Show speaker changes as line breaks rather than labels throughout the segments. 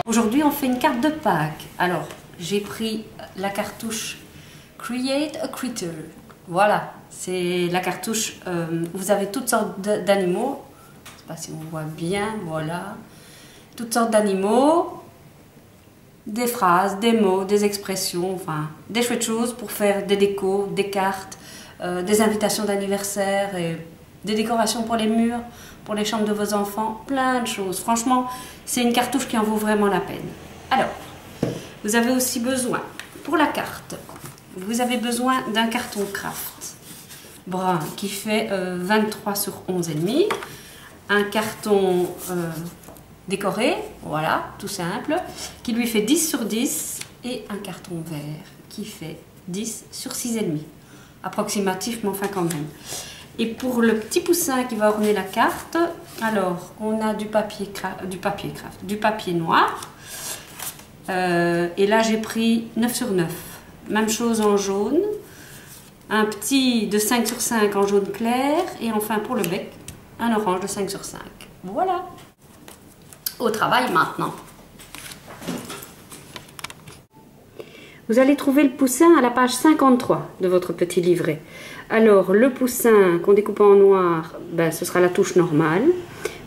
Aujourd'hui, on fait une carte de Pâques. Alors, j'ai pris la cartouche Create a Critter. Voilà, c'est la cartouche. Vous avez toutes sortes d'animaux. Je ne sais pas si on voit bien, voilà. Toutes sortes d'animaux, des phrases, des mots, des expressions, enfin, des chouettes choses pour faire des décos, des cartes, des invitations d'anniversaire et des décorations pour les murs, pour les chambres de vos enfants, plein de choses. Franchement, c'est une cartouche qui en vaut vraiment la peine. Alors, vous avez aussi besoin, pour la carte, vous avez besoin d'un carton craft brun qui fait 23 sur 11,5, un carton décoré, voilà, tout simple, qui lui fait 10 sur 10 et un carton vert qui fait 10 sur 6,5, approximatif, mais enfin quand même. Et pour le petit poussin qui va orner la carte, alors on a du papier noir. Et là j'ai pris 9 sur 9. Même chose en jaune. Un petit de 5 sur 5 en jaune clair. Et enfin pour le bec, un orange de 5 sur 5. Voilà. Au travail maintenant. Vous allez trouver le poussin à la page 53 de votre petit livret. Alors, le poussin qu'on découpe en noir, ben, ce sera la touche normale.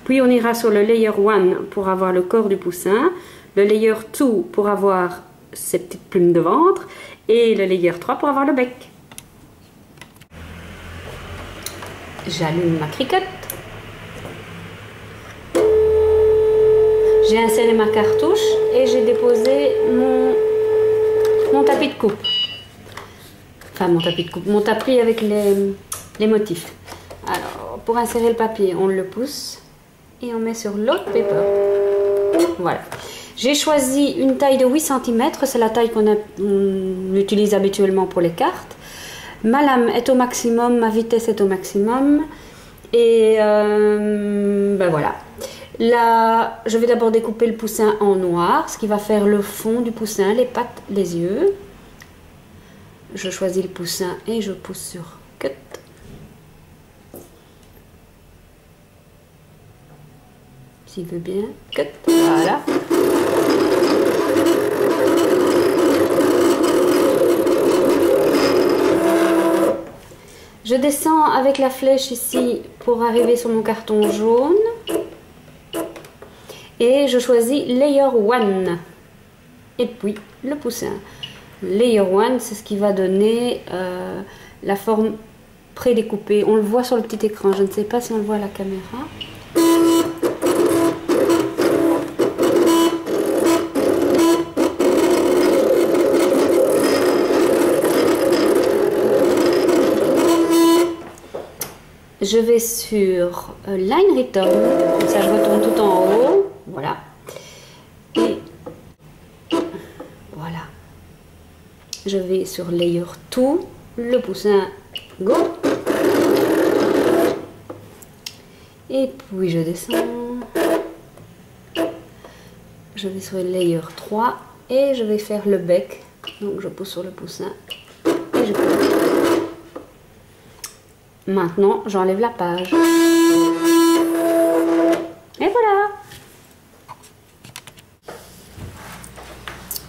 Puis, on ira sur le layer 1 pour avoir le corps du poussin. Le layer 2 pour avoir ses petites plumes de ventre. Et le layer 3 pour avoir le bec. J'allume ma cricotte. J'ai inséré ma cartouche et j'ai déposé mon tapis de coupe. Enfin, mon tapis de coupe, mon tapis avec les motifs. Alors, pour insérer le papier, on le pousse et on met sur l'autre paper. Voilà. J'ai choisi une taille de 8 cm, c'est la taille qu'on utilise habituellement pour les cartes. Ma lame est au maximum, ma vitesse est au maximum. Et ben voilà. Là, je vais d'abord découper le poussin en noir, ce qui va faire le fond du poussin, les pattes, les yeux. Je choisis le poussin et je pousse sur Cut. S'il veut bien, Cut. Voilà. Je descends avec la flèche ici pour arriver sur mon carton jaune. Et je choisis Layer 1. Et puis le poussin. Layer 1, c'est ce qui va donner la forme prédécoupée. On le voit sur le petit écran. Je ne sais pas si on le voit à la caméra. Je vais sur Line Return. Comme ça, je retourne tout en haut. Voilà. Et voilà. Je vais sur Layer 2, le poussin Go. Et puis je descends. Je vais sur Layer 3 et je vais faire le bec. Donc je pousse sur le poussin et je coupe. Maintenant, j'enlève la page. Et voilà.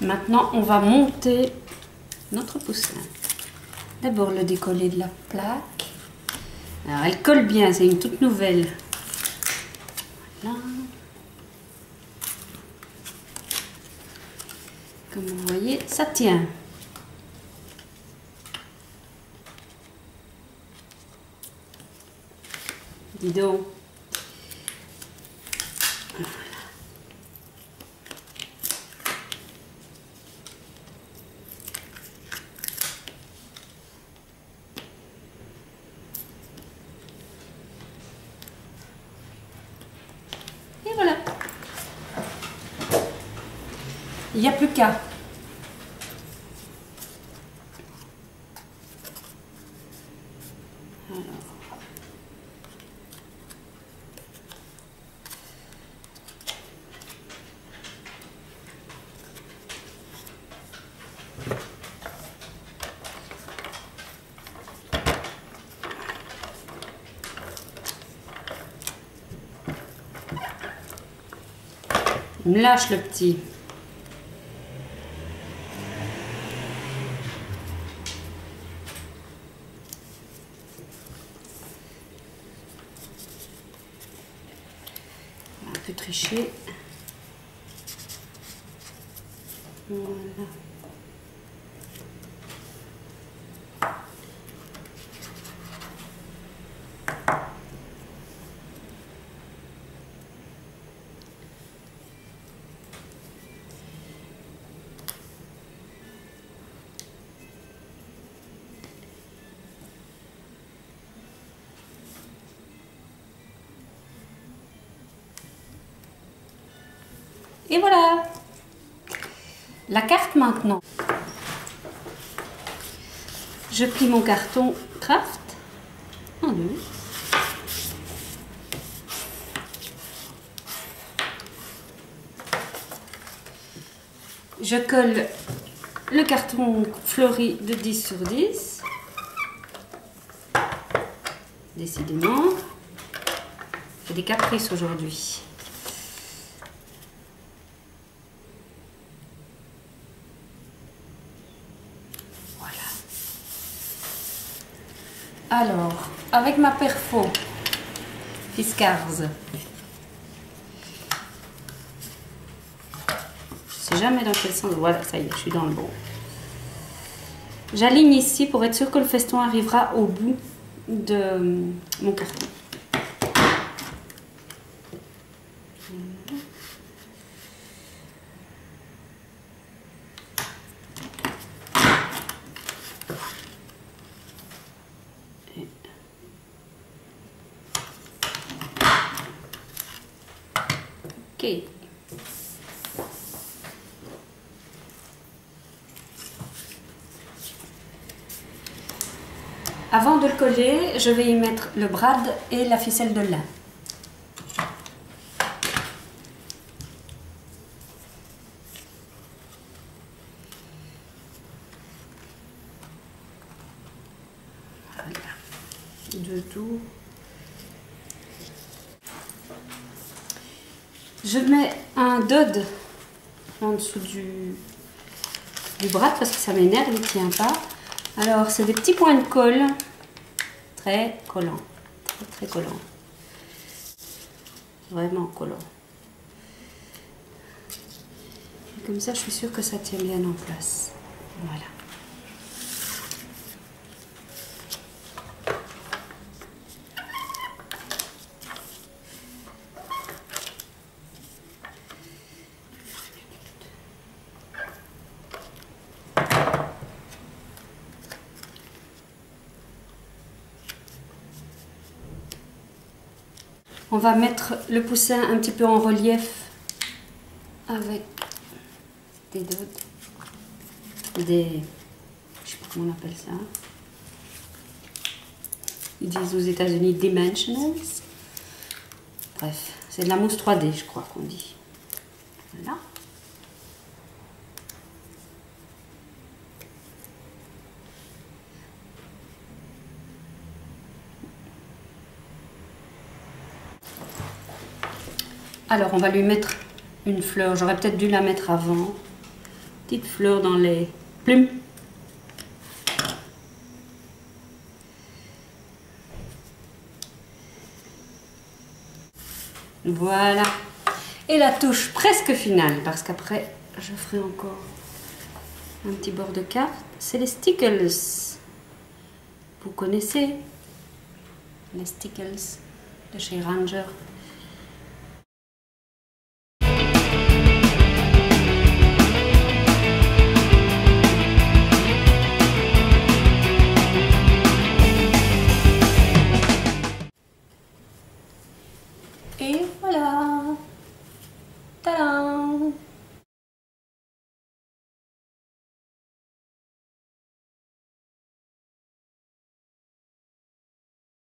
Maintenant, on va monter notre poussin. D'abord, le décoller de la plaque. Alors, elle colle bien, c'est une toute nouvelle. Voilà. Comme vous voyez, ça tient. Dis donc. Voilà. Et voilà. Il n'y a plus qu'à. Il me lâche le petit. peu tricher. Voilà. Et voilà, la carte maintenant. Je plie mon carton Craft en deux. Je colle le carton fleuri de 10 sur 10. Décidément, j'ai des caprices aujourd'hui. Alors, avec ma perfo Fiskars, je sais jamais dans quel sens, voilà, ça y est, je suis dans le bon. J'aligne ici pour être sûr que le feston arrivera au bout de mon carton. Ok. Avant de le coller, je vais y mettre le brad et la ficelle de lin. Voilà. De tout. Je mets un dod en dessous du brad parce que ça m'énerve, il ne tient pas. Alors, c'est des petits points de colle très collants. Très collants. Vraiment collants. Et comme ça, je suis sûre que ça tient bien en place. Voilà. On va mettre le poussin un petit peu en relief avec des dots, je sais pas comment on appelle ça. Ils disent aux États-Unis dimensionals. Bref, c'est de la mousse 3D, je crois qu'on dit. Voilà. Alors, on va lui mettre une fleur. J'aurais peut-être dû la mettre avant. Petite fleur dans les plumes. Voilà. Et la touche presque finale, parce qu'après, je ferai encore un petit bord de carte. C'est les stickles. Vous connaissez les stickles de chez Ranger.